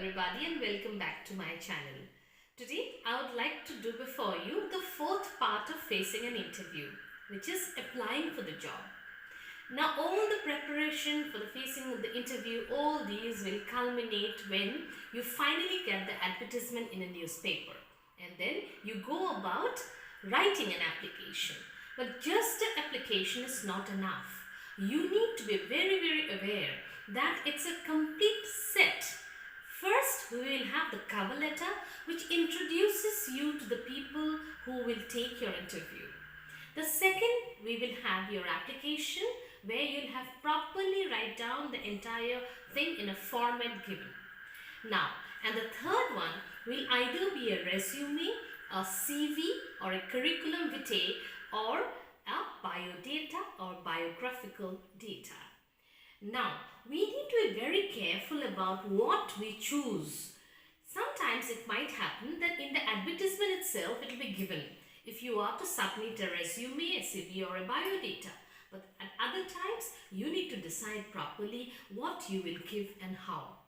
everybody and welcome back to my channel. Today I would like to do before you the fourth part of facing an interview, which is applying for the job. Now all the preparation for the facing of the interview, all these will culminate when you finally get the advertisement in a newspaper and then you go about writing an application. But just the application is not enough. You need to be very aware that it's a complete set. First, we will have the cover letter which introduces you to the people who will take your interview. The second, we will have your application where you'll have properly write down the entire thing in a format given. Now, and the third one will either be a resume, a CV or a curriculum vitae or a biodata or biographical data. Now, we need to be very careful about what we choose. Sometimes it might happen that in the advertisement itself it will be given if you are to submit a resume, a CV or a biodata. But at other times you need to decide properly what you will give and how.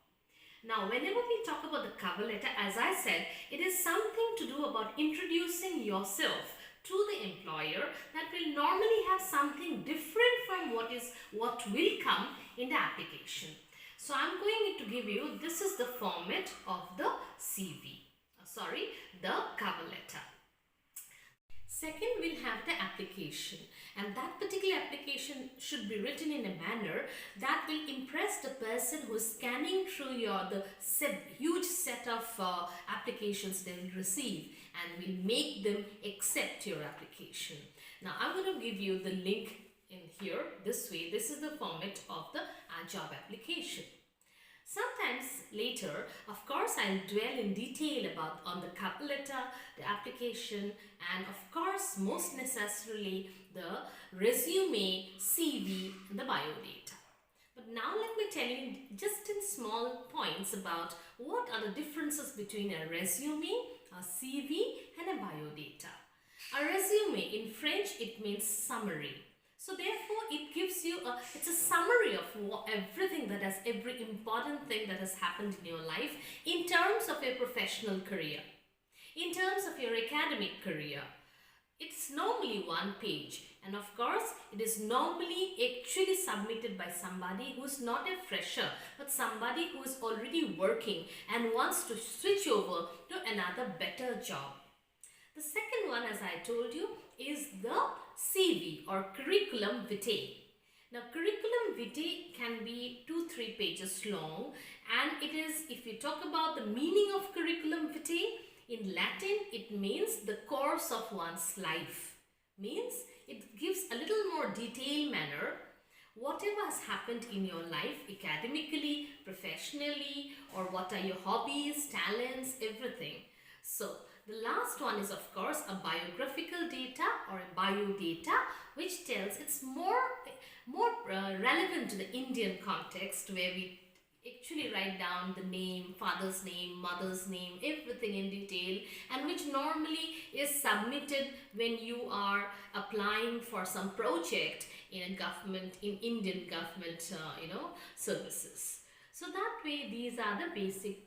Now, whenever we talk about the cover letter, as I said, it is something to do about introducing yourself to the employer that will normally have something different from what will come in the application. So I'm going to give you, this is the format of the the cover letter. Second, we'll have the application, and that particular application should be written in a manner that will impress the person who is scanning through the huge set of applications they will receive and will make them accept your application. Now, I'm going to give you the link in here this way. This is the format of the job application. Sometimes later, of course, I'll dwell in detail on the cover letter, the application, and of course, most necessarily, the resume, CV, and the biodata. But now let me tell you just in small points about what are the differences between a resume, a CV, and a biodata. A resume, in French, it means summary. So therefore, it gives you it's a summary of every important thing that has happened in your life in terms of your professional career, in terms of your academic career. It's normally one page, and of course, it is normally actually submitted by somebody who is not a fresher, but somebody who is already working and wants to switch over to another better job. The second one, as I told you, is the CV or curriculum vitae. Now, curriculum vitae can be 2-3 pages long, and it is, if you talk about the meaning of curriculum vitae, in Latin, it means the course of one's life. Means it gives a little more detailed manner whatever has happened in your life academically, professionally, or what are your hobbies, talents, everything. So, the last one is of course a biographical data or a biodata, which tells it's more relevant to the Indian context, where we actually write down the name, father's name, mother's name, everything in detail, and which normally is submitted when you are applying for some project in Indian government services. So that way, these are the basic,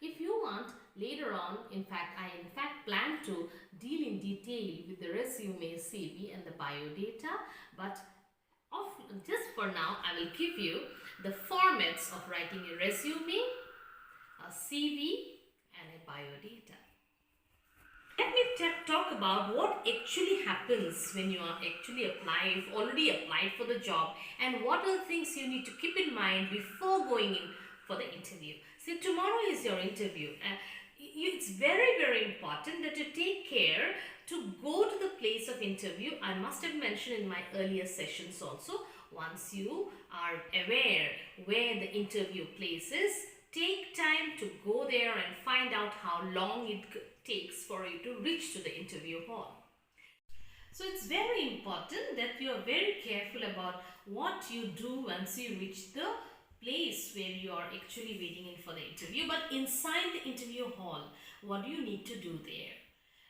if you want later on, I plan to deal in detail with the resume, CV and the biodata, but just for now, I will give you the formats of writing a resume, a CV and a biodata. Let me talk about what actually happens when you are actually already applied for the job, and what are the things you need to keep in mind before going in for the interview. See, tomorrow is your interview. It's very important that you take care to go to the place of interview. I must have mentioned in my earlier sessions also, once you are aware where the interview place is, take time to go there and find out how long it takes for you to reach to the interview hall. So it's very important that you are very careful about what you do once you reach the place where you are actually waiting in for the interview. But inside the interview hall, what do you need to do there?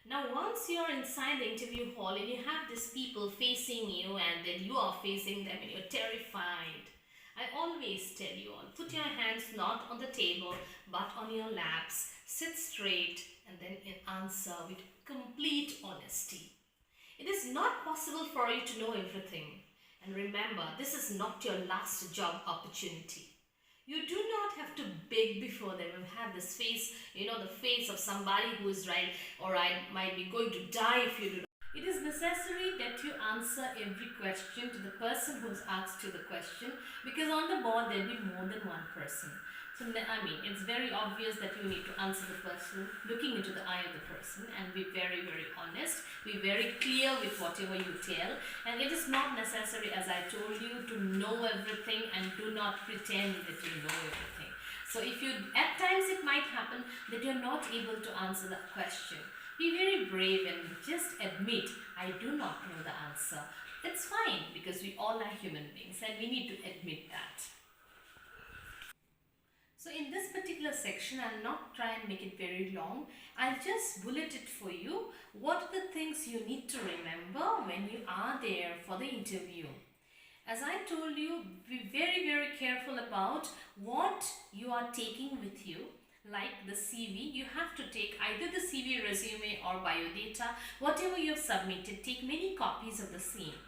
Now, once you are inside the interview hall and you have these people facing you, and then you are facing them and you're terrified, I always tell you all, put your hands not on the table but on your laps, sit straight, and then answer with complete honesty. It is not possible for you to know everything. And remember, this is not your last job opportunity. You do not have to beg before them and have this face, the face of somebody who is right, or I might be going to die if you do not. It is necessary that you answer every question to the person who has asked you the question, because on the board there will be more than one person. So, it's very obvious that you need to answer the person, looking into the eye of the person, and be very, very honest, be very clear with whatever you tell. And it is not necessary, as I told you, to know everything, and do not pretend that you know everything. So if you, at times it might happen that you're not able to answer that question. Be very brave and just admit, I do not know the answer. It's fine, because we all are human beings and we need to admit that. So in this particular section, I'll not try and make it very long. I'll just bullet it for you. What are the things you need to remember when you are there for the interview? As I told you, be very, very careful about what you are taking with you. Like the CV, you have to take either the CV, resume or biodata, whatever you have submitted, take many copies of the same.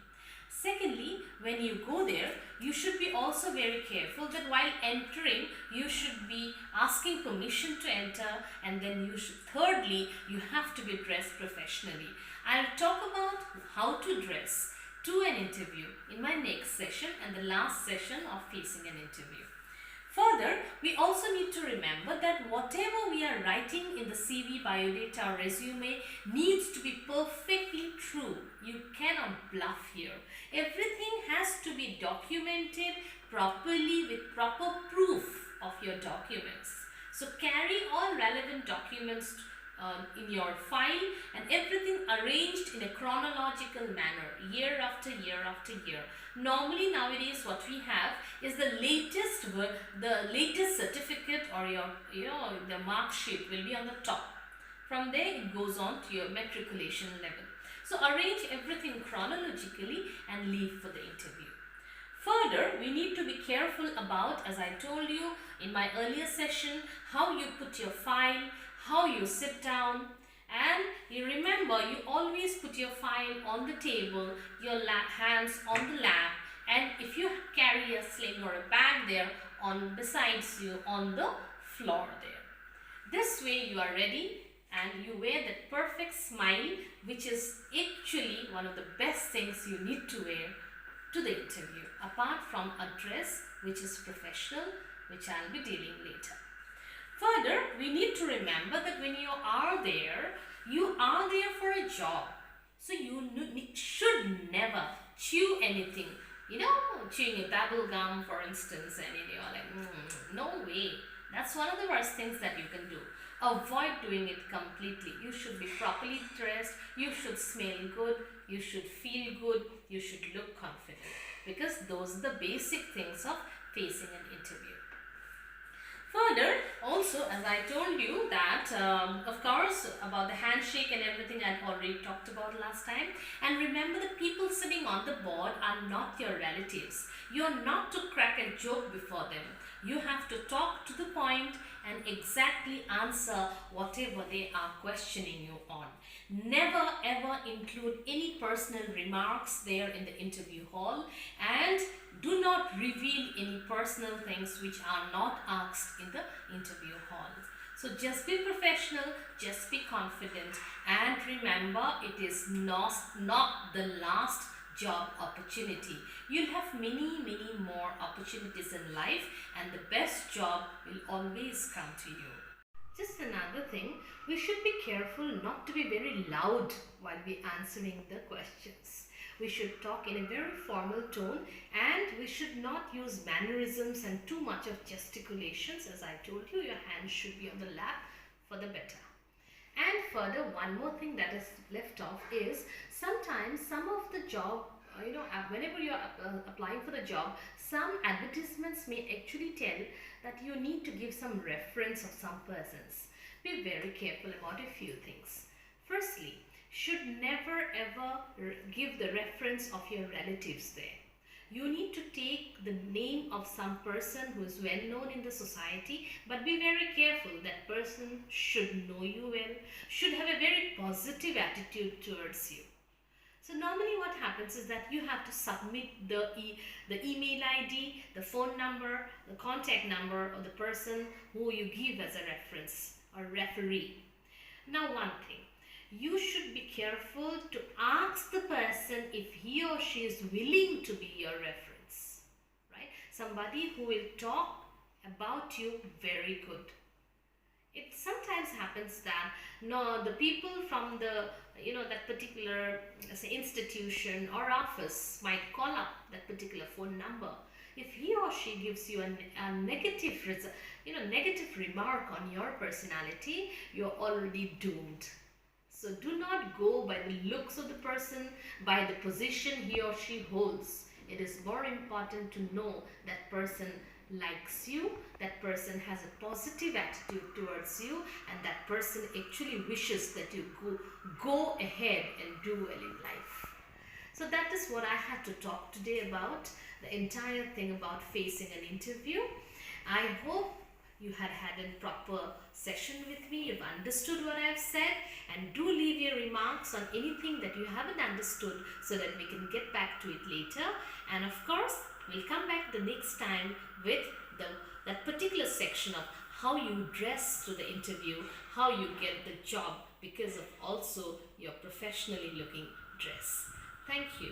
Secondly, when you go there, you should be also very careful that while entering, you should be asking permission to enter, and then thirdly, you have to be dressed professionally. I'll talk about how to dress to an interview in my next session and the last session of facing an interview. Further, we also need to remember that whatever we are writing in the CV, biodata or resume needs to be perfectly true. You cannot bluff here. Everything has to be documented properly with proper proof of your documents. So carry all relevant documents in your file, and everything arranged in a chronological manner, year after year after year. Normally nowadays what we have is the latest certificate, or the mark sheet will be on the top. From there it goes on to your matriculation level. So arrange everything chronologically and leave for the interview. Further, we need to be careful about, as I told you in my earlier session, how you put your file, how you sit down, and you remember, you always put your file on the table, your hands on the lap, and if you carry a sling or a bag there, besides you on the floor there. This way you are ready, and you wear that perfect smile, which is actually one of the best things you need to wear to the interview, apart from a dress which is professional, which I'll be dealing later. Further, we need to remember that when you are there for a job. So you should never chew anything. Chewing a bubble gum, for instance, and you're like, no way. That's one of the worst things that you can do. Avoid doing it completely. You should be properly dressed. You should smell good. You should feel good. You should look confident. Because those are the basic things of facing an interview. Further, also, as I told you that, of course, about the handshake and everything I've already talked about last time. And remember, the people sitting on the board are not your relatives. You are not to crack a joke before them. You have to talk to the point and exactly answer whatever they are questioning you on. Never ever include any personal remarks there in the interview hall, and do not reveal any personal things which are not asked in the interview hall. So just be professional, just be confident, and remember, it is not the last job opportunity. You'll have many more opportunities in life, and the best job will always come to you. Just another thing, we should be careful not to be very loud while we answering the questions. We should talk in a very formal tone, and we should not use mannerisms and too much of gesticulations. As I told you, your hands should be on the lap for the better. And further, one more thing that is left off is, sometimes some of the job, whenever you are applying for the job, some advertisements may actually tell that you need to give some reference of some persons. Be very careful about a few things. Firstly, should never ever give the reference of your relatives there. You need to take the name of some person who is well known in the society, but be very careful. That person should know you well, should have a very positive attitude towards you. So normally what happens is that you have to submit the email ID, the phone number, the contact number of the person who you give as a reference or referee. Now one thing, you should be careful to ask the person if he or she is willing to be your reference, right? Somebody who will talk about you very good. It sometimes happens that no, the people from the that particular say institution or office might call up that particular phone number. If he or she gives you a negative negative remark on your personality, you're already doomed. So do not go by the looks of the person, by the position he or she holds. It is more important to know that person likes you, that person has a positive attitude towards you, and that person actually wishes that you go ahead and do well in life. So that is what I had to talk today about, the entire thing about facing an interview. I hope you had a proper session with me, you've understood what I've said, and do leave your remarks on anything that you haven't understood so that we can get back to it later. And of course, we'll come back the next time with that particular section of how you dress to the interview, how you get the job because of also your professionally looking dress. Thank you.